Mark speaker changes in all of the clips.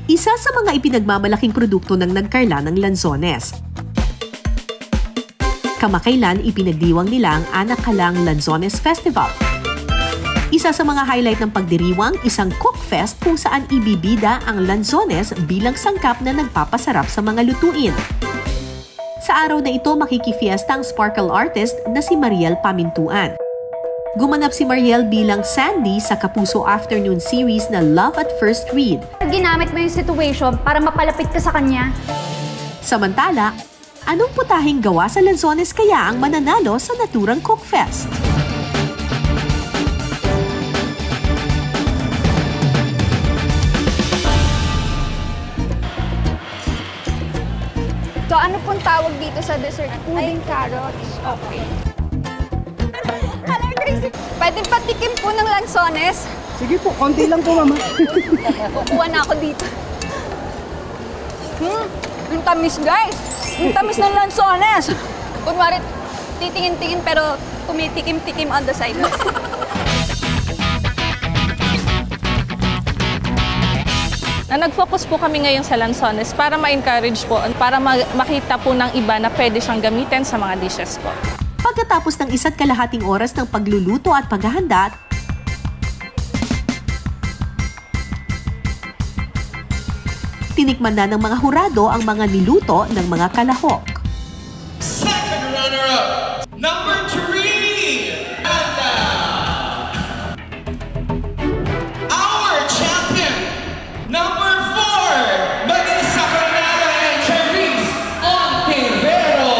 Speaker 1: isa sa mga ipinagmamalaking produkto ng nagkarla ng Lanzones. Kamakailan ipinagdiwang nila ang Anak Kalang Lanzones Festival. Isa sa mga highlight ng pagdiriwang, isang cook fest kung saan ibibida ang Lanzones bilang sangkap na nagpapasarap sa mga lutuin. Sa araw na ito, makikifiesta ang sparkle artist na si Mariel Pamintuan. Gumanap si Mariel bilang Sandy sa Kapuso Afternoon series na Love at First Read.
Speaker 2: Ginamit mo yung situation para mapalapit ka sa kanya.
Speaker 1: Samantala, anong putahing gawa sa Lanzones kaya ang mananalo sa naturang cook fest?
Speaker 2: So ano pong tawag dito sa dessert? Pudding carrots. Okay. Pwede patikim po ng Lanzones?
Speaker 3: Sige po, konti lang po, mama.
Speaker 2: Kukuha na ako dito. Ang tamis, guys. Ang tamis ng Lanzones. Kunwari, titingin-tingin pero tumitikim-tikim on the side.
Speaker 4: Nag-focus po kami ngayon sa Lanzones para ma-encourage po, para makita po ng iba na pwede siyang gamitin sa mga dishes po.
Speaker 1: Pagkatapos ng 1.5 oras ng pagluluto at paghahanda, tinikman na ng mga hurado ang mga niluto ng mga kalahok.
Speaker 5: Second runner-up, number 3, Anda. Our champion, number 4, Marisa Bernada and Charisse Ontivero.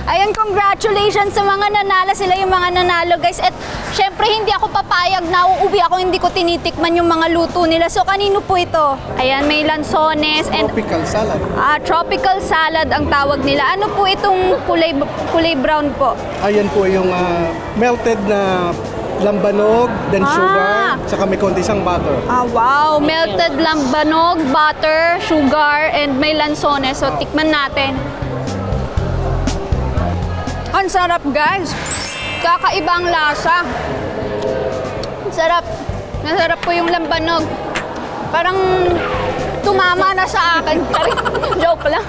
Speaker 2: Ayan, congratulations sa mga nanalo. Sila yung mga nanalo, guys. At syempre, hindi ako papayag na uuwi ako, hindi ko tinitikman yung mga luto nila. So, kanino po ito? Ayan, may Lanzones and
Speaker 3: Tropical salad.
Speaker 2: tropical salad ang tawag nila. Ano po itong kulay brown po?
Speaker 3: Ayan po yung melted na lambanog, then sugar, saka may konti siyang butter.
Speaker 2: Wow! Melted lambanog, butter, sugar, and may Lanzones. So, tikman natin. Ang sarap, guys! Kakaiba ang lasa. Sarap. Nasarap po yung lambanog. Parang tumama na sa akin. Joke lang.